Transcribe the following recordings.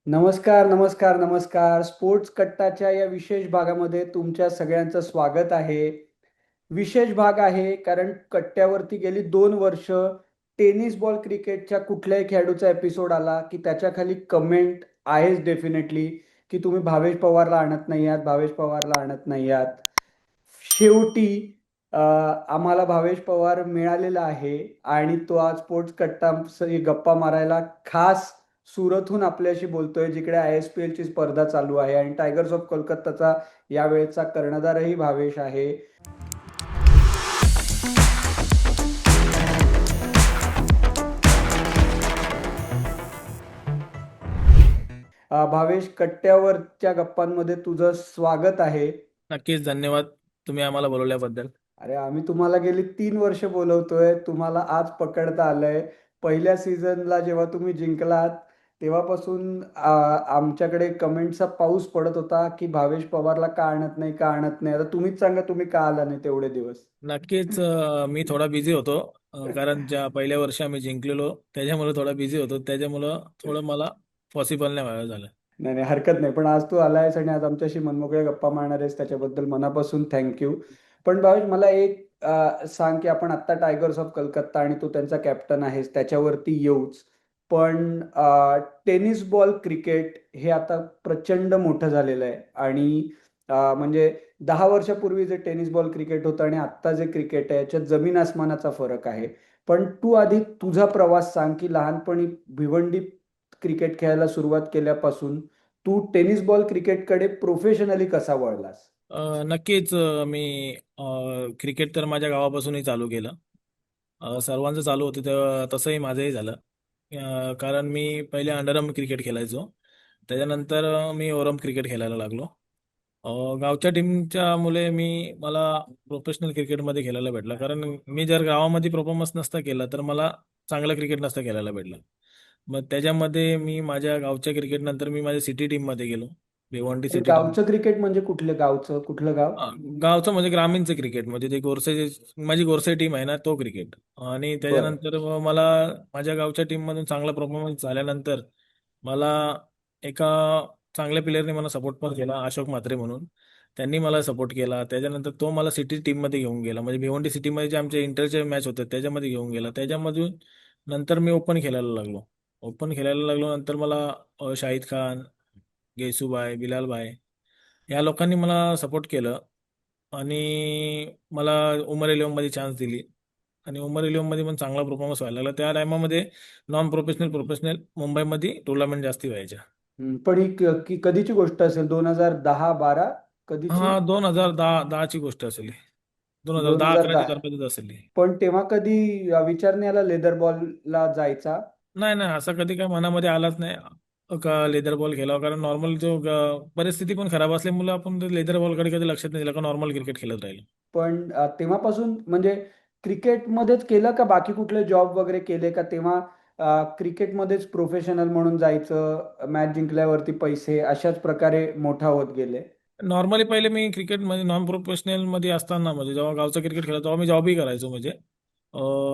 नमस्कार, नमस्कार, नमस्कार. स्पोर्ट्स कट्टाच्या या विशेष भागामध्ये तुमच्या सगळ्यांचं स्वागत आहे. विशेष भाग आहे कारण कट्ट्यावरती गेली 2 वर्ष टेनिस बॉल क्रिकेटच्या कुठल्याही खेळाडूचा एपिसोड आला की त्याच्या खाली कमेंट आहेच डेफिनेटली की तुम्ही भावेश पवारला आणत नाही आहात, भावेश पवारला आणत नाही आहात. शेवटी आम्हाला भावेश पवार मिळालेला आहे आणि तो आज स्पोर्ट्स कट्टा गप्पा मारायला खास सुरतहून आपल्याशी बोलतोय, जिकडे ISPL ची स्पर्धा चालू आहे आणि टायगर्स ऑफ कोलकाताचा यावेळेचा कर्णधारही भावेश आहे. भावेश, कट्ट्यावरच्या गप्पांमध्ये तुझं स्वागत आहे. नक्कीच धन्यवाद तुम्ही आम्हाला बोलवल्याबद्दल. अरे, आम्ही तुम्हाला गेली 3 वर्ष बोलवतोय, तुम्हाला आज पकडता आलंय. पहिल्या सीझनला जेव्हा तुम्ही जिंकलात तेव्हापासून आमच्याकडे कमेंटचा पाऊस पडत होता की भावेश पवारला का आणत नाही, का आणत नाही. आता तुम्हीच सांगा, तुम्ही का आला नाही तेवढे दिवस. नक्कीच मी थोडा बिझी होतो. कारण ज्या पहिल्या वर्षी आम्ही जिंकलेलो त्याच्यामुळे थोडा बिझी होतो, त्याच्यामुळं थोडं मला पॉसिबल नाही व्हायला झालं. नाही नाही, हरकत नाही. पण आज तू आलायस आणि आज आमच्याशी मनमोकळ्या गप्पा मारणार आहेस, त्याच्याबद्दल मनापासून थँक्यू. पण भावेश, मला एक सांग की आपण आत्ता टायगर्स ऑफ कलकत्ता आणि तू त्यांचा कॅप्टन आहेस त्याच्यावरती येऊच. पण टेनिस बॉल क्रिकेट हे आता प्रचंड मोठं झालेलं आहे आणि म्हणजे 10 वर्षापूर्वी जे टेनिस बॉल क्रिकेट होतं आणि आत्ता जे क्रिकेट आहे याच्यात जमीन आसमानाचा फरक आहे. पण तू आधी तुझा प्रवास सांग की लहानपणी भिवंडी क्रिकेट खेळायला सुरुवात केल्यापासून तू टेनिस बॉल क्रिकेटकडे प्रोफेशनली कसा वळलास. नक्कीच मी क्रिकेट तर माझ्या गावापासूनही चालू केलं. सर्वांचं चालू होतं तेव्हा तसंही माझंही झालं. कारण मी पहिले अंडरआर्म क्रिकेट खेळायचो. त्याच्यानंतर मी ओरम क्रिकेट खेळायला लागलो. गावच्या टीमच्या मुले मला प्रोफेशनल क्रिकेटमध्ये खेळायला भेटलं, कारण मी जर गावामध्ये परफॉर्मन्स नसता केला तर मला चांगलं क्रिकेट नसतं खेळायला भेटलं. मग त्याच्यामध्ये मी माझ्या गावच्या क्रिकेट नंतर मी माझ्या सिटी टीममध्ये गेलो, भिवंडी पण सिटी टीम. गावचं क्रिकेट म्हणजे कुठलं गावचं, कुठलं गाव. गावचं म्हणजे ग्रामीणचं क्रिकेट, म्हणजे ते माझी गोरसे टीम आहे ना, तो क्रिकेट. आणि बर. त्याच्यानंतर मग मला माझ्या गावच्या टीममधून चांगला परफॉर्मन्स झाल्यानंतर मला एका चांगल्या प्लेअरने मला सपोर्ट पण केला, अशोक म्हात्रे म्हणून. त्यांनी मला सपोर्ट केला. त्याच्यानंतर तो मला सिटी टीममध्ये घेऊन गेला, म्हणजे भिवंडी सिटीमध्ये जे आमचे इंटरचे मॅच होते त्याच्यामध्ये घेऊन गेला. त्याच्यामधून नंतर मी ओपन खेळायला लागलो. ओपन खेळायला लागलो नंतर मला शाहिद खान, येसुबाई, बिलालभाई या लोकांनी मला सपोर्ट केलं आणि मला उमर इलेव्हनमध्ये चान्स दिली. आणि उमर इलेव्हनमध्ये पण चांगला परफॉर्मन्स व्हायला लागला. त्या टायमामध्ये नॉन प्रोफेशनल प्रोफेशनल मुंबईमध्ये टुर्नामेंट जास्ती व्हायच्या. पण ही कधीची गोष्ट असेल, 2010-12 कधीची. हा, 2010ची गोष्ट असेल ही. 2010 11च्या 2010. दरम्यानच असेल ही. पण तेव्हा कधी विचार नाही आला लेदर बॉलला जायचा. नाही नाही, असं कधी काय मनामध्ये आलाच नाही का लेदर बॉल खेळावा, कारण नॉर्मल परिस्थिती पण खराब असल्यामुळे आपण लेदर बॉलकडे कधी लक्षात नाही दिलं, का नॉर्मल क्रिकेट खेळत राहिलो. पण तेव्हापासून म्हणजे क्रिकेटमध्येच केलं का बाकी कुठले जॉब वगैरे केले का तेव्हा क्रिकेटमध्येच प्रोफेशनल म्हणून जायचं, मॅच जिंकल्यावरती पैसे, अशाच प्रकारे मोठा होत गेले. नॉर्मली पहिले मी क्रिकेटमध्ये नॉन प्रोफेशनल मध्ये असताना, म्हणजे जेव्हा गावचं क्रिकेट खेळायचो तेव्हा मी जॉबही करायचो, म्हणजे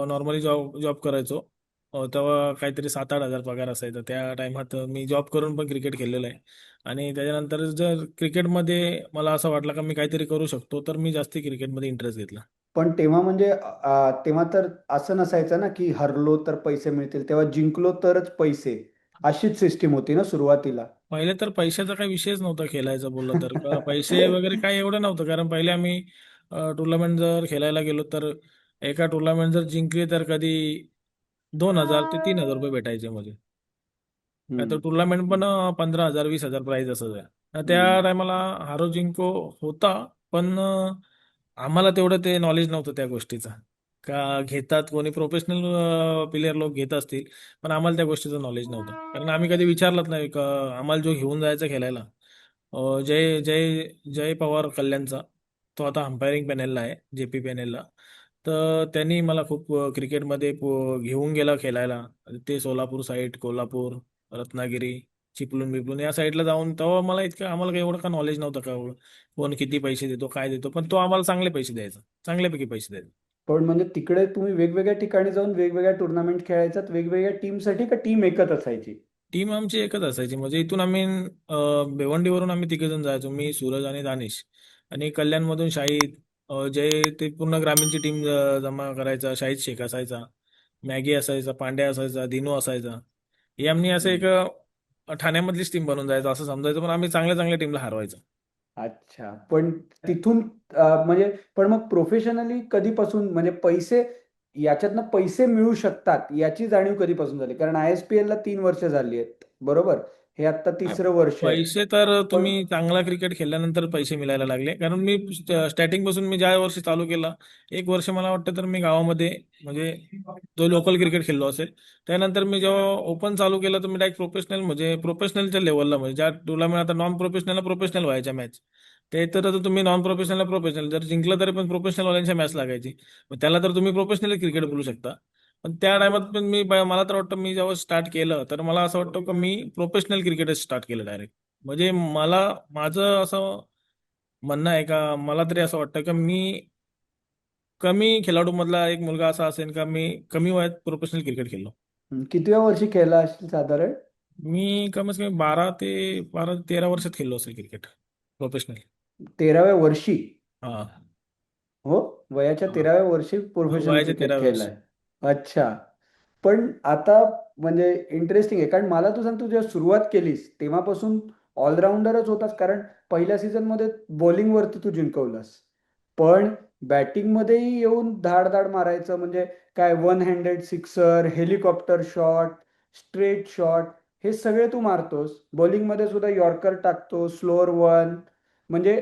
नॉर्मली जॉब जॉब करायचो. तेव्हा काहीतरी 7-8 हजार पगार असायचा. त्या टायमात मी जॉब करून पण क्रिकेट खेळलेलं आहे. आणि त्याच्यानंतर जर क्रिकेटमध्ये मला असं वाटलं का मी काहीतरी करू शकतो, तर मी जास्ती क्रिकेटमध्ये इंटरेस्ट घेतला. पण तेव्हा म्हणजे तेव्हा तर असं नसायचं ना की हरलो तर पैसे मिळतील, तेव्हा जिंकलो तरच पैसे, अशीच सिस्टीम होती ना सुरुवातीला. पहिले तर पैशाचा काही विषयच नव्हता खेळायचं बोललं तर, का पैसे वगैरे काही एवढं नव्हतं. कारण पहिले आम्ही टुर्नामेंट जर खेळायला गेलो तर एका टुर्नामेंट जर जिंकली तर कधी 2,000 ते 3,000 रुपये भेटायचे म्हणजे. काय तर हम्म. टुर्नामेंट पण 15,000 20,000 प्राईज असं आहे. त्या हम्म. टायमाला हारो जिंको होता. पण आम्हाला तेवढं ते नॉलेज नव्हतं त्या गोष्टीचं, का घेतात कोणी प्रोफेशनल प्लेयर लोक घेत असतील. पण आम्हाला त्या गोष्टीचं नॉलेज नव्हतं, कारण आम्ही कधी विचारलंच नाही का आम्हाला जो घेऊन जायचा खेळायला. जय जय जय पवार कल्याणचा, तो आता अंपायरिंग पॅनेलला आहे, JP पॅनेलला. तर त्यांनी मला खूप क्रिकेटमध्ये घेऊन गेला खेळायला. ते सोलापूर साईड, कोल्हापूर, रत्नागिरी, चिपळूण बिपळूण या साईडला जाऊन, तेव्हा मला इतकं आम्हाला काही एवढं का नॉलेज नव्हतं का कोण किती पैसे देतो काय देतो. पण तो आम्हाला चांगले पैसे द्यायचा, चांगल्यापैकी पैसे द्यायचा. पण म्हणजे तिकडे तुम्ही वेगवेगळ्या ठिकाणी जाऊन वेगवेगळ्या टुर्नामेंट खेळायचात वेगवेगळ्या टीमसाठी, का टीम एकच असायची. टीम आमची एकच असायची. म्हणजे इथून आम्ही भिवंडीवरून आम्ही तिघेजण जायचो, मी, सूरज आणि दानिश. आणि कल्याणमधून शाहिद, जय, ते पूर्ण ग्रामीणची टीम जमा करायचा. शाहिद शेख असायचा, मॅगी असायचा, पांड्या असायचा, दिनू असायचा. ही आम्ही असं एक ठाण्यामधलीच टीम बनून जायचं असं समजायचं, पण आम्ही चांगल्या चांगल्या टीमला हरवायचो. अच्छा. पण तिथून म्हणजे पण मग प्रोफेशनली कधीपासून म्हणजे पैसे याच्यातनं पैसे मिळू शकतात याची जाणीव कधीपासून झाली? कारण ISPL ला 3 वर्ष झाली आहेत, बरोबर? हे आता हा, तिसरं वर्ष आहे. पैसे तर पण तुम्ही चांगला क्रिकेट खेळल्यानंतर पैसे मिळायला लागले. कारण मी स्टार्टिंग पासून मी ज्या वर्षी चालू केला, एक वर्ष मला वाटतं तर मी गावामध्ये, म्हणजे जो लोकल क्रिकेट खेळलो असेल. त्यानंतर मी जेव्हा ओपन चालू केलं तर मी डायरेक्ट प्रोफेशनल, म्हणजे प्रोफेशनलच्या लेवलला, म्हणजे ज्या टुर्नामेंट आता नॉन प्रोफेशनलला प्रोफेशनल व्हायच्या मॅच, ते तर आता तुम्ही नॉन प्रोफेशनलला प्रोफेशनल जर जिंकलं तरी पण प्रोफेशनल वाल्यांच्या मॅच लागायची. मग त्याला तर तुम्ही प्रोफेशनल क्रिकेट बोलू शकता. पण त्या टायमात पण मला तर वाटतं मी जेव्हा स्टार्ट केलं तर मला असं वाटतं की मी प्रोफेशनल क्रिकेटच स्टार्ट केलं डायरेक्ट. म्हणजे माझं असं म्हणणं आहे का, मला तरी असं वाटतं की मी कमी खेळाडू मधला एक मुलगा असा असेल का मी कमी वयात प्रोफेशनल क्रिकेट खेळलो. कितव्या वर्षी खेळला असेल साधारण? मी कमीत कमी 13 वर्षात खेळलो असेल क्रिकेट प्रोफेशनल. 13व्या वर्षी? हा. हो, वयाच्या हा. 13व्या वर्षी प्रोफेशनल वयाच्या क्रिकेट 13 वर्ष. खेळलाय. अच्छा. पण आता म्हणजे इंटरेस्टिंग आहे, कारण मला तू सांग, तू जेव्हा सुरुवात केलीस तेव्हापासून ऑलराऊंडरच होतास, कारण पहिल्या सीझन मध्ये बॉलिंग वरती तू जिंकवलंस, पण बॅटिंग मध्येही येऊन धाड धाड मारायचं म्हणजे काय, one handed sixer, helicopter shot, straight shot, हे सगळे तू मारतोस. बॉलिंग मध्ये सुद्धा यॉर्कर टाकतो, स्लोअर वन, म्हणजे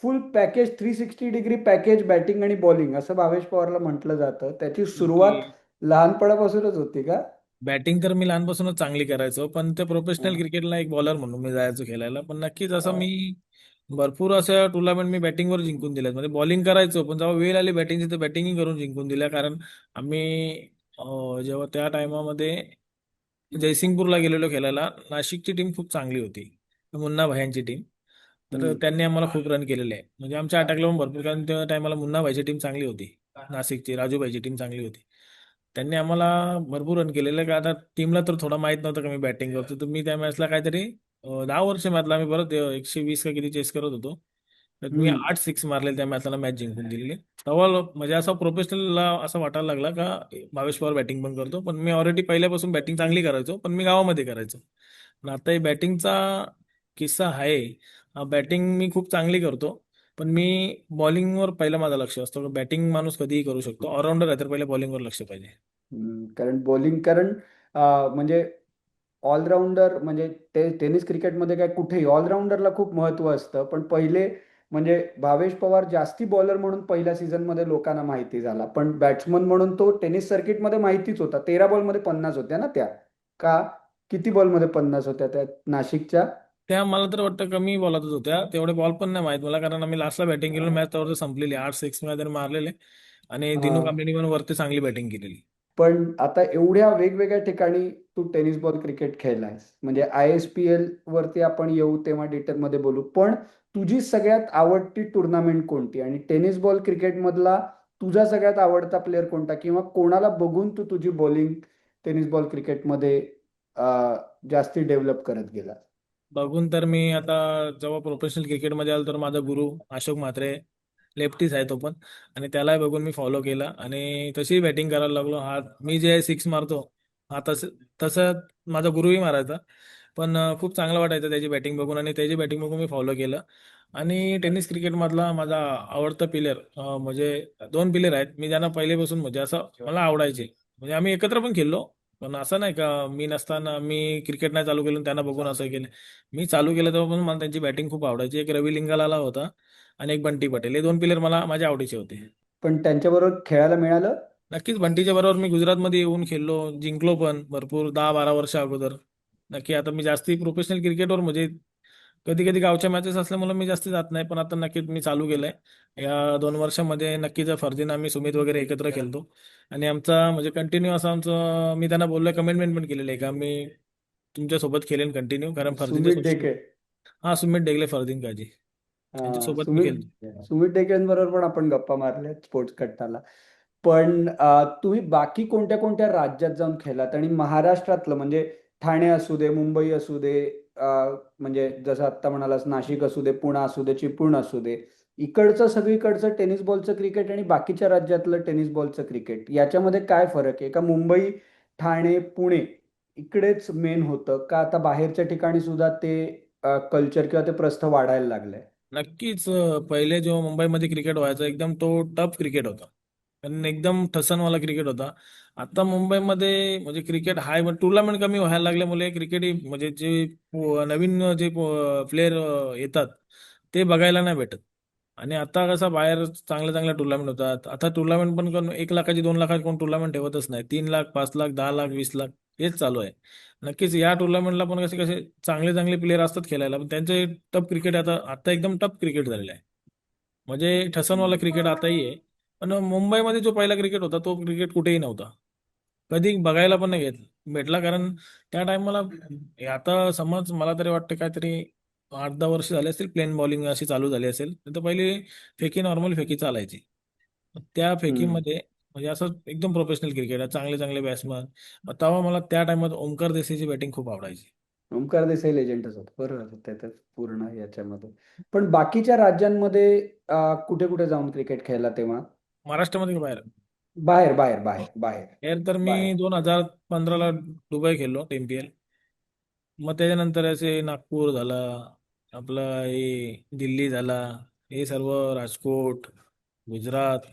फुल पॅकेज, 360 डिग्री पॅकेज बॅटिंग आणि बॉलिंग असं भावेश पवारला म्हटलं जातं. त्याची नक्की. सुरुवात लहानपणापासूनच होती का? बॅटिंग तर मी लहानपासूनच चांगली करायचो, पण ते प्रोफेशनल हा. क्रिकेटला एक बॉलर म्हणून मी जायचो खेळायला. पण नक्कीच असं हा. मी भरपूर अशा टुर्नामेंट मी बॅटिंगवर जिंकून दिल्यात. म्हणजे बॉलिंग करायचो, पण जेव्हा वेळ आली बॅटिंगची तर बॅटिंगही करून जिंकून दिल्या. कारण आम्ही जेव्हा त्या टायमामध्ये जयसिंगपूरला गेलेलो खेळायला, नाशिकची टीम खूप चांगली होती, मुन्ना भायांची टीम. तर हम्म. त्यांनी आम्हाला खूप रन केलेले आहे. म्हणजे आमच्या अटॅकला पण भरपूर, कारण त्या टायमाला मुन्ना भाईची टीम चांगली होती, नाशिकची राजूभाईची टीम चांगली होती. त्यांनी आम्हाला भरपूर रन केलेले. का आता टीमला तर थोडं माहित नव्हतं का मी बॅटिंग करतो. तर मी त्या मॅचला काहीतरी 10 वर्ष मॅचला आम्ही परत 120 का किती चेस करत होतो. तर मी हम्म. 8 सिक्स मारले त्या मॅचला, मॅच जिंकून दिलेली. तेव्हा म्हणजे असं प्रोफेशनलला असं वाटायला लागला का भावेश पवार बॅटिंग पण करतो. पण मी ऑलरेडी पहिल्यापासून बॅटिंग चांगली करायचो, पण मी गावामध्ये करायचो. पण आता हे बॅटिंगचा किस्सा आहे. बॅटिंग मी खूप चांगली करतो, पण मी बॉलिंगवर पहिलं माझं लक्ष असतं. बॅटिंग माणूस कधीही करू शकतो, ऑलराऊंडर आहे तर पहिले बॉलिंगवर लक्ष पाहिजे. कारण बॉलिंग, कारण म्हणजे ऑलराऊंडर म्हणजे टेनिस क्रिकेटमध्ये काय कुठेही ऑलराऊंडरला खूप महत्व असतं. पण पहिले म्हणजे भावेश पवार जास्ती बॉलर म्हणून पहिल्या सीझनमध्ये लोकांना माहिती झाला, पण बॅट्समन म्हणून तो टेनिस सर्किटमध्ये माहितीच होता. 13 बॉलमध्ये 50 होत्या ना त्या? का किती बॉलमध्ये 50 होत्या त्या नाशिकच्या? त्या मला तर वाटतं कमी बॉलातच होत्या, तेवढे बॉल पण नाही माहित मला, कारण आम्ही लास्टला बॅटिंग केली, मॅच तर संपलेली. 8 सिक्स मध्ये मारलेले. आणि दिनू हा. कांबळेनी पण वरती चांगली बॅटिंग केलेली. पण आता एवढ्या वेगवेगळ्या ठिकाणी तू टेनिस बॉल क्रिकेट खेळलायस, म्हणजे ISPL वरती आपण येऊ तेव्हा डिटेलमध्ये बोलू. पण तुझी सगळ्यात आवडती टुर्नामेंट कोणती, आणि टेनिस बॉल क्रिकेट मधला तुझा सगळ्यात आवडता प्लेअर कोणता, किंवा कोणाला बघून तू तुझी बॉलिंग टेनिस बॉल क्रिकेटमध्ये जास्ती डेव्हलप करत गेला? बघून तर मी आता जेव्हा प्रोफेशनल क्रिकेटमध्ये आलो तर माझा गुरु अशोक म्हात्रे, लेफ्टीच आहे तो पण. आणि त्यालाही बघून मी फॉलो केला आणि तशी बॅटिंग करायला लागलो. हा, मी जे सिक्स मारतो, हा तसं तसं माझा गुरुही मारायचा. पण खूप चांगलं वाटायचं त्याची बॅटिंग बघून, आणि त्याची बॅटिंग बघून मी फॉलो केलं. आणि टेनिस क्रिकेटमधला माझा आवडता प्लेअर, म्हणजे दोन प्लेअर आहेत मी ज्यांना पहिलेपासून, म्हणजे असं मला आवडायचे. म्हणजे आम्ही एकत्र पण खेळलो. पण असं नाही का मी नसताना मी क्रिकेट नाही चालू केलं आणि त्यांना बघून असं केलं. मी चालू केलं तेव्हा पण मला त्यांची बॅटिंग खूप आवडायची. एक रवी लिंगाला होता आणि एक बंटी पटेल, हे दोन प्लेअर मला माझ्या आवडीचे होते. पण त्यांच्याबरोबर खेळायला मिळालं? नक्कीच बंटीच्या बरोबर मी गुजरातमध्ये येऊन खेळलो, जिंकलो पण भरपूर 10-12 वर्ष अगोदर. नक्की आता मी जास्ती प्रोफेशनल क्रिकेटवर, म्हणजे कधी कधी गावच्या मॅचेस असल्यामुळे मी जास्ती जात नाही, पण आता नक्कीच मी चालू केलंय. या 2 वर्षामध्ये नक्कीच फर्जीन आम्ही सुमित वगैरे एकत्र खेळतो. आणि आमचा म्हणजे कंटिन्यू असं आमचं, मी त्यांना बोललोय, कमिटमेंट पण केलेलं आहे का मी तुमच्यासोबत खेळेन कंटिन्यू, कारण फर्जीनच्या सुमित सोबत. ढेके? हा, सुमित डेगले, फरदीन काजी, यांच्यासोबत मी सुमित खेळतो. सुमित ढेकेंबरोबर पण आपण गप्पा मारल्या स्पोर्ट्स कट्टाला. पण तुम्ही बाकी कोणत्या कोणत्या राज्यात जाऊन खेळलात, आणि महाराष्ट्रातलं म्हणजे ठाणे असू दे, मुंबई असू दे, म्हणजे जसं आत्ता म्हणालास नाशिक असू दे, पुणा असू दे, चिपळूण असू दे, इकडचं सगळीकडचं टेनिस बॉलचं क्रिकेट आणि बाकीच्या राज्यातलं टेनिस बॉलचं क्रिकेट याच्यामध्ये काय फरक आहे? का मुंबई, ठाणे, पुणे इकडेच मेन होतं का आता बाहेरच्या ठिकाणी सुद्धा ते कल्चर किंवा ते प्रस्थ वाढायला लागलंय? नक्कीच पहिले जेव्हा मुंबईमध्ये क्रिकेट व्हायचं एकदम तो टफ क्रिकेट होता. कारण एकदम ठसनवाला क्रिकेट होता. आता मुंबईमध्ये म्हणजे क्रिकेट हाय टुर्नामेंट कमी व्हायला लागल्यामुळे क्रिकेट म्हणजे जे नवीन जे प्लेयर येतात ते बघायला नाही भेटत. आणि आता कसं बाहेर चांगल्या चांगल्या टुर्नामेंट होतात. आता टुर्नामेंट पण कोण 1 लाखाची 2 लाखाची कोण टुर्नामेंट ठेवतच नाही. 3 लाख, 5 लाख, 10 लाख, 20 लाख हेच चालू आहे. नक्कीच या टुर्नामेंटला पण कसे कसे चांगले चांगले प्लेयर असतात खेळायला पण त्यांचे टफ क्रिकेट आता आता एकदम टफ क्रिकेट झालेलं आहे. म्हणजे ठसनवाला क्रिकेट आताही आहे. पण मुंबईमध्ये जो पहिला क्रिकेट होता तो क्रिकेट कुठेही नव्हता. कधी बघायला पण नाही घेत भेटला कारण त्या टाइमला आता समज मला तरी वाटतं काहीतरी 8-10 वर्ष झाले असतील प्लेन बॉलिंग अशी चालू झाली असेल नाही तर पहिले फेकी नॉर्मल फेकी चालायची. त्या हम्म. फेकीमध्ये म्हणजे असं एकदम प्रोफेशनल क्रिकेट आहे चांगले चांगले बॅट्समन. तेव्हा मला त्या टाइमात ओमकार देसाईची बॅटिंग खूप आवडायची. ओमकार देसाई लेजंडच होता बरोबर त्याच्यात पूर्ण याच्यामध्ये. पण बाकीच्या राज्यांमध्ये कुठे कुठे जाऊन क्रिकेट खेळला तेव्हा? महाराष्ट्रामध्ये का बाहेर? बाहेर बाहेर बाहेर बाहेर बाहेर तर मी बाहेर. 2015ला दुबई खेळलो MPL. मग त्याच्यानंतर असे नागपूर झाला आपला हे दिल्ली झाला हे सर्व राजकोट गुजरात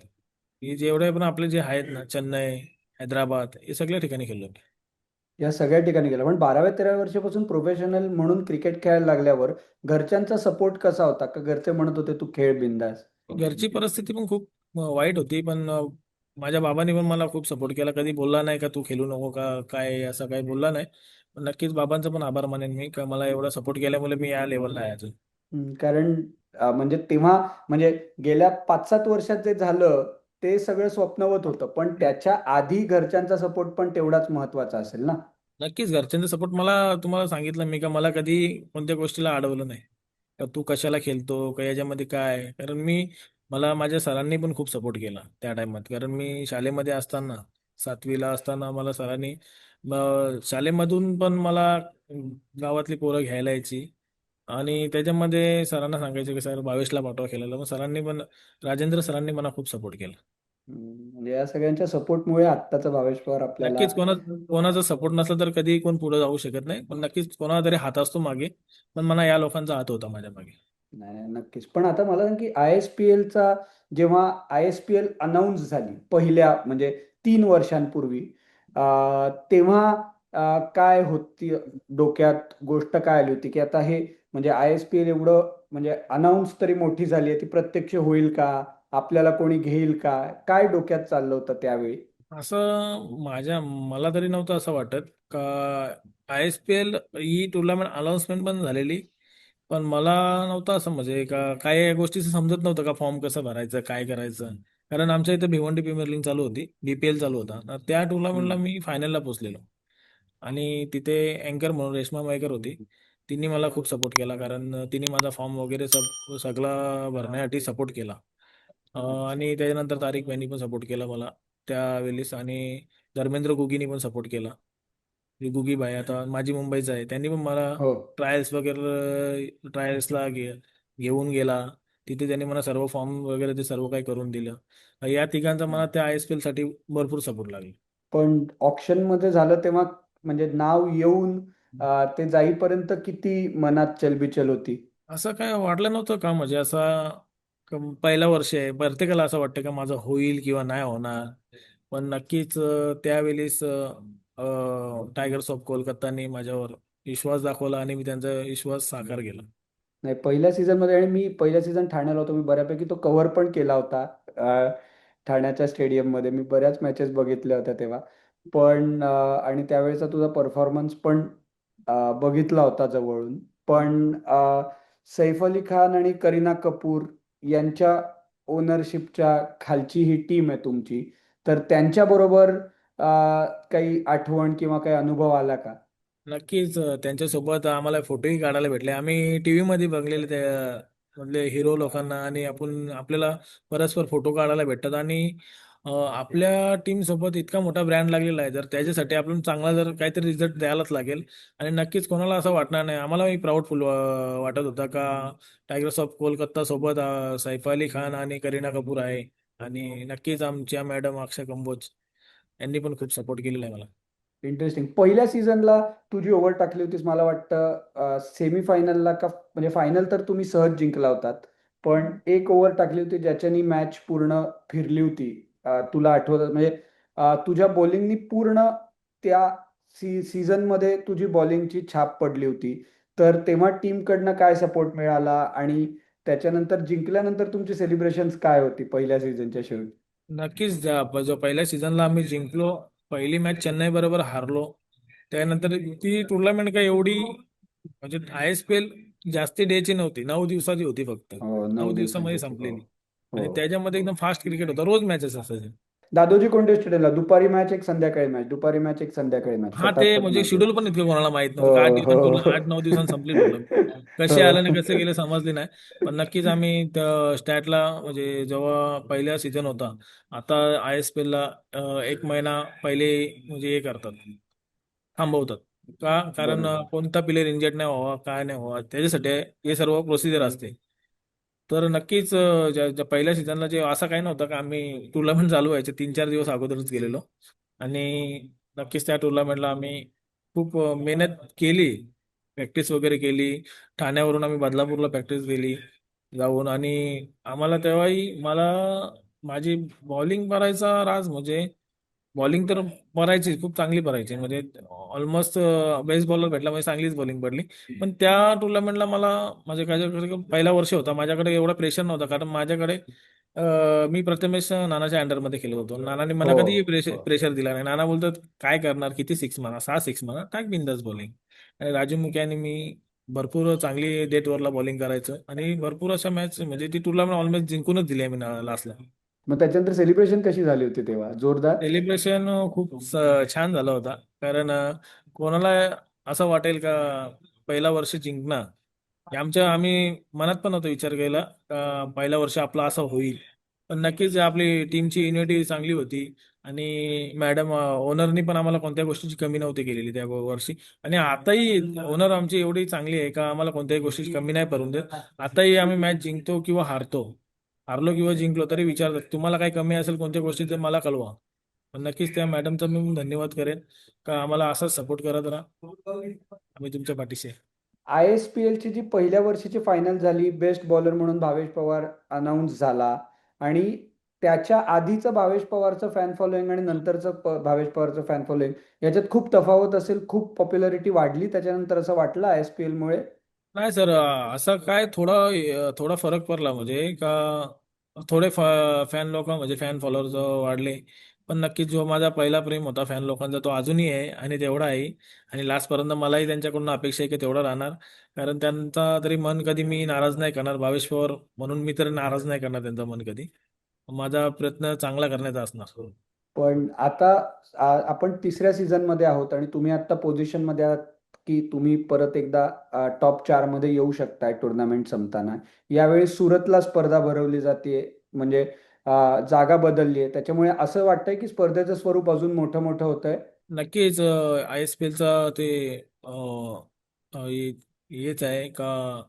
हे जेवढे पण आपले जे आहेत ना चेन्नई हैदराबाद हे सगळ्या ठिकाणी खेळलो मी. या सगळ्या ठिकाणी गेला पण 12व्या 13व्या वर्षापासून प्रोफेशनल म्हणून क्रिकेट खेळायला लागल्यावर घरच्यांचा सपोर्ट कसा होता का घरचे म्हणत होते तू खेळ बिंदास? घरची परिस्थिती पण खूप वाईट होती पण माझ्या बाबांनी पण मला खूप सपोर्ट केला कधी बोलला नाही का तू खेळू नको का काय असं काही बोलला नाही. पण नक्कीच बाबांचा पण आभार मानेन मी का मला एवढा सपोर्ट केल्यामुळे मी या लेवलला आहे अजून. कारण म्हणजे तेव्हा म्हणजे गेल्या 5-7 वर्षात जे झालं ते सगळं स्वप्नवत होतं पण त्याच्या आधी घरच्यांचा सपोर्ट पण तेवढाच महत्वाचा असेल ना? नक्कीच घरच्यांचा सपोर्ट मला तुम्हाला सांगितलं मी का मला कधी कोणत्या गोष्टीला अडवलं नाही. का तू कशाला खेळतो का याच्यामध्ये काय कारण मला माझ्या सरांनी पण खूप सपोर्ट केला त्या टाइमात कारण मी शाळेमध्ये असताना 7वीला असताना मला सरांनी शाळेमधून पण मला गावातली पोरं घ्यायला यायची. आणि त्याच्यामध्ये सरांना सांगायचे की सर भावेशला पाठवा खेळायला मग सरांनी पण राजेंद्र सरांनी मला खूप सपोर्ट केला. म्हणजे या सगळ्यांच्या सपोर्टमुळे आत्ताचा भावेश पवार आपल्याला. नक्कीच कोणाचा सपोर्ट नसला तर कधी कोण पुढे जाऊ शकत नाही पण नक्कीच कोणाला तरी हात असतो मागे. पण मला या लोकांचा हात होता माझ्या मागे. नाही नाही, नक्कीच पण आता मला सांग की ISPLचा जेव्हा ISPL अनाऊन्स झाली पहिल्या म्हणजे 3 वर्षांपूर्वी तेव्हा काय होती डोक्यात गोष्ट काय आली होती की आता हे म्हणजे ISPL एवढं म्हणजे अनाऊन्स तरी मोठी झाली आहे ती प्रत्यक्ष होईल का? आपल्याला कोणी घेईल का? काय डोक्यात चाललं होतं त्यावेळी? असं मला तरी नव्हतं असं वाटत का ISPL ही टुर्नामेंट अनाउन्समेंट पण झालेली. पण मला नव्हतं असं म्हणजे का काय या गोष्टीचं समजत नव्हतं का फॉर्म कसं भरायचं काय करायचं. कारण आमच्या इथे भिवंडी प्रीमियर लीग चालू होती BPL चालू होता तर त्या टुर्नामेंटला हम्म. मी फायनलला पोहोचलेलो. आणि तिथे अँकर म्हणून रेश्मा मयकर होती. तिने मला खूप सपोर्ट केला कारण तिने माझा फॉर्म वगैरे सगळा भरण्यासाठी सपोर्ट केला. अच्छा. आणि त्याच्यानंतर तारिक यांनी पण सपोर्ट केला मला त्यावेळेस आणि धर्मेंद्र गुगीनी पण सपोर्ट केला. गुगी भाई आता माझी मुंबईचा आहे त्यांनी पण मला हो. ट्रायल्स वगैरे ट्रायल्सला घेऊन गेला. तिथे त्यांनी मला सर्व फॉर्म वगैरे ते सर्व काही करून दिलं. या तिघांचा मला त्या ISPL साठी भरपूर सपोर्ट लागला. पण ऑप्शन मध्ये झालं तेव्हा म्हणजे नाव येऊन ते जाईपर्यंत किती मनात चलबिचल होती? असं काय वाटलं नव्हतं का म्हणजे पहिलं वर्ष आहे प्रत्येकाला असं वाटतं का माझं होईल किंवा नाही होणार. पण नक्कीच त्यावेळेस टायगर्स ऑफ कोलकातानी माझ्यावर विश्वास दाखवला आणि मी त्यांचा विश्वास साकार केला. नाही पहिल्या सीझन मध्ये आणि मी पहिल्या सीझन ठाण्याला होतो मी बऱ्यापैकी तो कव्हर पण केला होता ठाण्याच्या स्टेडियम मध्ये मी बऱ्याच मॅचेस बघितल्या होत्या तेव्हा. पण आणि त्यावेळेचा तुझा परफॉर्मन्स पण बघितला होता जवळून. पण सैफ अली खान आणि करीना कपूर यांच्या ओनरशिपच्या खालची ही टीम आहे तुमची तर त्यांच्याबरोबर काही आठवण किंवा काही अनुभव आला का? नक्कीच त्यांच्यासोबत आम्हाला फोटोही काढायला भेटले आम्ही टीव्ही मध्ये बघलेले त्या मधले हिरो लोकांना आणि आपल्याला परस्पर फोटो काढायला भेटतात आणि आपल्या टीम सोबत इतका मोठा ब्रँड लागलेला आहे, जर त्याच्यासाठी आपण चांगला जर काहीतरी रिझल्ट द्यायलाच लागेल. आणि नक्कीच कोणाला असं वाटणार नाही, आम्हालाही प्राऊडफुल वाटत होता का टायगर्स ऑफ कोलकाता सोबत सैफ अली खान आणि करीना कपूर आहे. आणि नक्कीच आमच्या मॅडम अक्षय कंबोज यांनी पण खूप सपोर्ट केलेला आहे मला. इंटरेस्टिंग. पहिल्या सीझनला तू जी ओव्हर टाकली होतीस मला वाटतं सेमीफायनलला का म्हणजे फायनल तर तुम्ही सहज जिंकला होतात, पण एक ओव्हर टाकली होती ज्याच्यानी मॅच पूर्ण फिरली होती. तुला आठवत म्हणजे तुझ्या बॉलिंगनी पूर्ण त्या सीझनमध्ये तुझी बॉलिंगची छाप पडली होती. तर तेव्हा टीमकडनं काय सपोर्ट मिळाला आणि त्याच्यानंतर जिंकल्यानंतर तुमची सेलिब्रेशन्स काय होती पहिल्या सीझनच्या शेवटी? नक्कीच जो पहिल्या सीझनला आम्ही जिंकलो, पहिली मॅच चेन्नई बरोबर हारलो. त्यानंतर ती टुर्नामेंट काय एवढी म्हणजे ISPL जास्ती डेची नव्हती, 9 दिवसाची होती फक्त. हो, 9 दिवसाची 9 दिवसामध्ये होती. हो. संपलेली. हो. आणि त्याच्यामध्ये एकदम फास्ट क्रिकेट होतं, रोज मॅचेस असायचे. दादोजी कोंडे स्टेडियमला दुपारी मॅच एक संध्याकाळी मॅच, दुपारी मॅच एक संध्याकाळी मॅच, हा, ते फटाफट म्हणजे मॅचेस. शेड्यूल पण इतकं कोणाला माहित हो नव्हतं का हो 8-9 दिवसांनी संपली टुर्नामेंट. कसे आले ना कसे गेले समजले नाही. पण नक्कीच आम्ही स्टॅटला म्हणजे जेव्हा पहिला सीझन होता, आता ISPL ला 1 महिना पहिले म्हणजे हे करतात, थांबवतात. का? कारण बरोबर. कोणता प्लेअर इंजर्ड नाही व्हावा, काय नाही व्हावा, त्याच्यासाठी हे सर्व प्रोसिजर असते. तर नक्कीच ज्या पहिल्या सीझनला जे असं काही नव्हतं का आम्ही टुर्नामेंट चालू व्हायचे 3-4 दिवस अगोदरच गेलेलो. आणि नक्कीच त्या टुर्नामेंटला आम्ही खूप मेहनत केली, प्रॅक्टिस वगैरे केली. ठाण्यावरून आम्ही बदलापूरला प्रॅक्टिस केली जाऊन. आणि आम्हाला तेव्हाही माझी बॉलिंग करायचा राज म्हणजे बॉलिंग तर करायची खूप चांगली करायची, म्हणजे ऑलमोस्ट बेस्ट बॉलर भेटला म्हणजे चांगलीच बॉलिंग पडली. पण त्या टुर्नामेंटला मला माझ्याकडे पहिला वर्ष होता, माझ्याकडे एवढा प्रेशर नव्हता, कारण माझ्याकडे मी प्रथमेश नानाच्या अंडरमध्ये खेळत होतो. नानाने मला हो. कधी हो. प्रेशर दिला नाही. नाना बोलतात काय करणार, किती सिक्स मारा, 6 सिक्स मारा, टाक बिंदास बॉलिंग. आणि राजू मुके आणि मी भरपूर चांगली डेटवरला बॉलिंग करायचं आणि भरपूर अशा मॅच म्हणजे ती टुर्नामेंट ऑलमोस्ट जिंकूनच दिली आम्ही लास्टला. मग त्याच्यानंतर सेलिब्रेशन कशी झाली होती तेव्हा? जोरदार? सेलिब्रेशन खूप छान झाला होता. कारण कोणाला असं वाटेल का पहिला वर्ष जिंकणार, हे आम्ही मनात पण नव्हता विचार केला का पहिला वर्ष आपला असं होईल. पण नक्कीच आपली टीमची युनिटी चांगली होती. आणि मॅडम ओनरनी पण आम्हाला कोणत्या गोष्टीची कमी नव्हती केलेली त्या वर्षी. आणि आताही ओनर आमची एवढी चांगली आहे का आम्हाला कोणत्याही गोष्टीची कमी नाही पडून देत. आताही आम्ही मॅच जिंकतो किंवा हारलो किंवा जिंकलो तरी विचारतात तुम्हाला काही कमी असेल कोणत्या गोष्टी तर मला कळवा. पण नक्कीच त्या मॅडमचा मी धन्यवाद करेन का आम्हाला असाच सपोर्ट करत राहा, आम्ही तुमच्या पाठीशी आहे. ISPL ची जी पहिल्या वर्षीची फायनल झाली, बेस्ट बॉलर म्हणून भावेश पवार अनाऊन्स झाला आणि त्याच्या आधीचं भावेश पवारचं फॅन फॉलोईंग आणि नंतरचं भावेश पवारचं फॅन फॉलोईंग याच्यात खूप तफावत असेल, खूप पॉप्युलॅरिटी वाढली त्याच्यानंतर असं वाटलं ISPL मुळे? नाही सर, असं काय थोडा फरक पडला म्हणजे का थोडे फॅन लोक म्हणजे फॅन फॉलोअर्स वाढले. पण नक्कीच जो माझा पहिला प्रेम होता फॅन लोकांचा तो अजूनही आहे आणि तेवढा आहे. आणि लास्टपर्यंत मलाही त्यांच्याकडून अपेक्षा आहे की तेवढा राहणार. कारण त्यांचा तरी मन कधी मी नाराज नाही करणार, भावेश पवार म्हणून मी तरी नाराज नाही करणार त्यांचं मन कधी. माझा प्रयत्न चांगला करण्याचा असणार. पण आता आपण तिसऱ्या सीझन मध्ये आहोत आणि तुम्ही आता पोझिशन मध्ये आहात की तुम्ही परत एकदा टॉप 4 मध्ये येऊ शकताय टुर्नामेंट संपताना. यावेळी सुरतला स्पर्धा भरवली जाते, म्हणजे जागा बदलली आहे, त्याच्यामुळे असं वाटतंय की स्पर्धेचं स्वरूप अजून मोठं मोठं होतंय. नक्कीच ISPLचा ते अ, अ, हे- हेच आहे का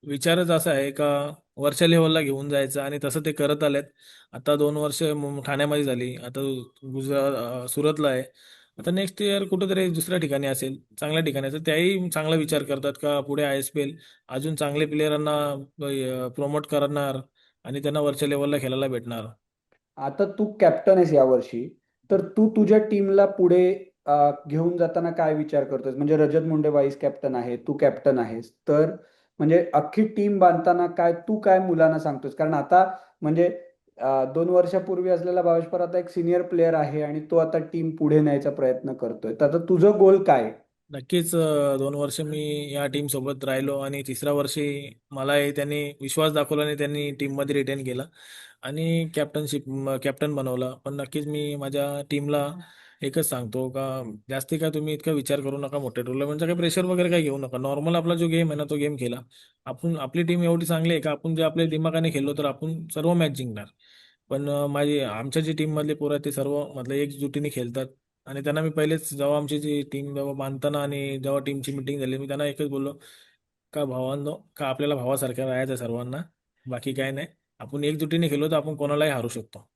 विचारच असा आहे का वरच्या लेवलला घेऊन जायचं आणि तसं ते करत आलेत. आता 2 वर्ष ठाण्यामध्ये झाली, आता गुजरात सुरतला आहे. आता नेक्स्ट इयर कुठेतरी दुसऱ्या ठिकाणी असेल, चांगल्या ठिकाणी असेल, त्याही चांगला विचार करतात का पुढे ISPL अजून चांगले प्लेयरांना प्रमोट करणार आणि त्यांना वरच्या लेवलला खेळायला भेटणार. आता तू कॅप्टन आहेस यावर्षी, तर तू तुझ्या टीमला पुढे घेऊन जाताना काय विचार करतोस? म्हणजे रजत मुंडे वाईस कॅप्टन आहे, तू कॅप्टन आहेस, तर म्हणजे अख्खी टीम बांधताना काय तू काय मुलांना सांगतोस? कारण आता म्हणजे 2 वर्षापूर्वी असलेला भावेश पर आता एक सिनियर प्लेअर आहे आणि तो आता टीम पुढे न्यायचा प्रयत्न करतोय, तर आता तुझं गोल काय आहे? नक्कीच 2 वर्ष मी या टीम सोबत राहिलो आणि तिसऱ्या वर्षी मलाही त्यांनी विश्वास दाखवला आणि त्यांनी टीम मध्ये रिटेन केला आणि कॅप्टन बनवला. पण नक्कीच मी माझ्या टीमला एकच सांगतो का जास्ती काय तुम्ही इतका विचार करू नका, मोठ्या टुर्नामेंटचा काही प्रेशर वगैरे काही घेऊ नका. नॉर्मल आपला जो गेम आहे ना तो गेम खेळा. आपली टीम एवढी चांगली आहे का आपण जे आपल्या दिमागाने खेळलो तर आपण सर्व मॅच जिंकणार. पण आमच्या जी टीम मधले पोरं आहेत ते सर्व मतलब एकजुटीने खेळतात. आणि त्यांना मी पहिलेच जेव्हा आमची जी टीम जेव्हा बांधताना आणि जेव्हा टीमची मिटिंग झाली मी त्यांना एकच बोललो का भावांनो का आपल्याला भावासारख्या राहायचं सर्वांना, बाकी काय नाही. आपण एकजुटीने खेळलो तर आपण कोणालाही हारू शकतो.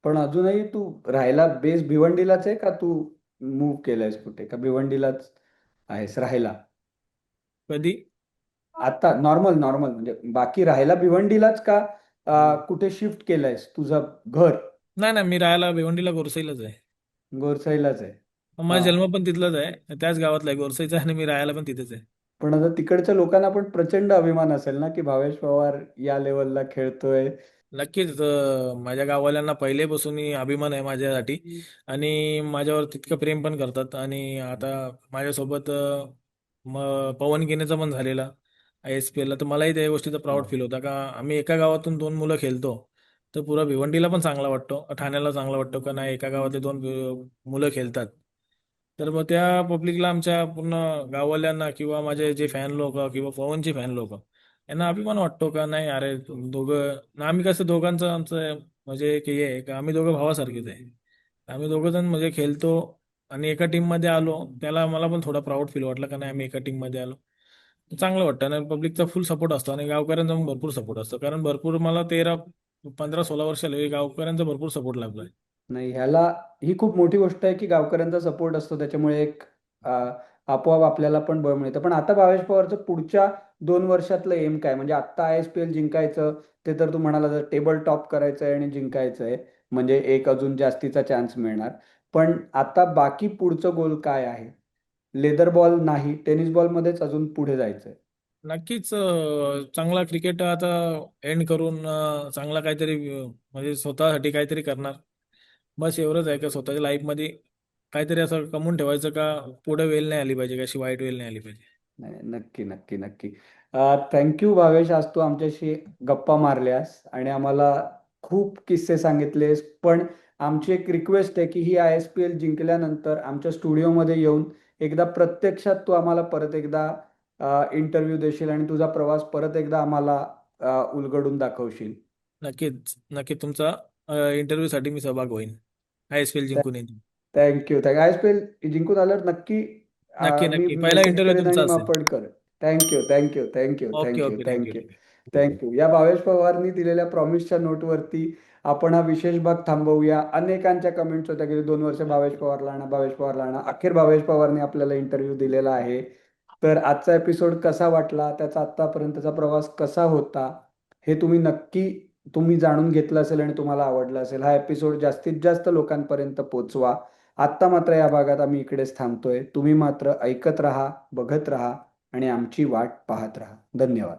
पण अजूनही तू राहायला बेस भिवंडीलाच आहे का तू मूव्ह केलंयस कुठे का भिवंडीलाच आहेस राहायला? कधी? आता नॉर्मल नॉर्मल म्हणजे बाकी राहायला भिवंडीलाच का कुठे शिफ्ट केलंयस तुझं घर? नाही नाही, मी राहायला भिवंडीला गोरसईलाच आहे. गोरसाईलाच आहे. माझा हा. जन्म पण तिथलंच आहे, त्याच गावातला आहे गोरसईचा, आणि मी राहायला पण तिथेच आहे. पण आता तिकडच्या लोकांना पण प्रचंड अभिमान असेल ना की भावेश पवार या लेवलला खेळतोय. नक्कीच माझ्या गाववाल्यांना पहिलेपासून अभिमान आहे माझ्यासाठी. आणि माझ्यावर तितकं प्रेम पण करतात. आणि आता माझ्यासोबत पवन गिनेचा पण झालेला ISPL ला, तर मलाही त्या गोष्टीचा प्राऊड फील होता का आम्ही एका गावातून दोन मुलं खेळतो. तर पुरा भिवंडीला पण चांगला वाटतो, ठाण्याला चांगला वाटतो का नाही एका गावातले दोन मुलं खेळतात. तर मग त्या पब्लिकला, आमच्या पूर्ण गाववाल्यांना किंवा माझे जे फॅन लोक किंवा पवनचे फॅन लोक यांना अभिमान वाटतो का नाही अरे दोघं ना, आम्ही कसं दोघांचं आमचं म्हणजे एक हे आहे का आम्ही दोघं भावासारखेच आहे. आम्ही दोघं जण म्हणजे खेळतो आणि एका टीम मध्ये आलो, त्याला मला पण थोडा प्राऊड फील वाटलं का नाही आम्ही एका टीम मध्ये आलो. चांगलं वाटतं आणि पब्लिकचा फुल सपोर्ट असतो आणि गावकऱ्यांचा पण भरपूर सपोर्ट असतो, कारण भरपूर मला 13 15 16 वर्ष आले गावकऱ्यांचा भरपूर सपोर्ट लाभलाय. नाही ह्याला ही खूप मोठी गोष्ट आहे की गावकऱ्यांचा सपोर्ट असतो त्याच्यामुळे एक आपोआप आपल्याला पण बळ मिळतं. पण आता भावेश पवारचं पुढच्या 2 वर्षातलं एम काय? म्हणजे आत्ता ISPL जिंकायचं ते तर तू म्हणाला टेबल टॉप करायचं आहे आणि जिंकायचं आहे म्हणजे एक अजून जास्तीचा चान्स मिळणार. पण आता बाकी पुढचं गोल काय आहे? लेदर बॉल नाही, टेनिस बॉलमध्येच अजून पुढे जायचंय. नक्कीच चांगला क्रिकेट आता एंड करून चांगला काहीतरी म्हणजे स्वतःसाठी काहीतरी करणार. बस एवढंच आहे का स्वतःच्या लाईफमध्ये काहीतरी असं कमवून ठेवायचं का पुढे वेळ नाही आली पाहिजे, कशी वाईट वेळ नाही आली पाहिजे. नाही, नक्की नक्की नक्की. थँक्यू भावेश, आज तू आमच्याशी गप्पा मारल्यास आणि आम्हाला खूप किस्से सांगितलेस. पण आमची एक रिक्वेस्ट आहे की ही ISPL जिंकल्यानंतर आमच्या स्टुडिओमध्ये येऊन एकदा प्रत्यक्षात तू आम्हाला परत एकदा इंटरव्ह्यू देशील आणि तुझा प्रवास परत एकदा आम्हाला उलगडून दाखवशील. नक्कीच नक्की तुमचा इंटरव्ह्यू साठी मी सहभाग होईन. ISPL जिंकून येईन. Thank you thank you. ISPL जिंकून आल्यावर नक्की नक्की मी नक्की, पहिला मेसेज इंटरव्ह्यू करेन आणि तुमचा मग असेल. आपण करेन. Thank you thank you thank you okay thank you okay, thank you thank you thank you. Thank you. या भावेश पवारनी दिलेल्या प्रॉमिसच्या नोटवरती आपण हा विशेष भाग थांबवूया. अनेकांच्या कमेंट्स होत्या गेली 2 वर्ष भावेश पवारला आणा, भावेश पवारला आणा. अखेर भावेश पवारने आपल्याला इंटरव्ह्यू दिलेला आहे. तर आजचा एपिसोड कसा वाटला, त्याचा आत्तापर्यंतचा प्रवास कसा होता, हे तुम्ही जाणून घेतलं असेल आणि तुम्हाला आवडलं असेल. हा एपिसोड जास्तीत जास्त लोकांपर्यंत पोहोचवा. आत्ता मात्र या भागात आम्ही इकडेच थांबतोय. तुम्ही मात्र ऐकत राहा, बघत राहा आणि आमची वाट पाहत राहा. धन्यवाद.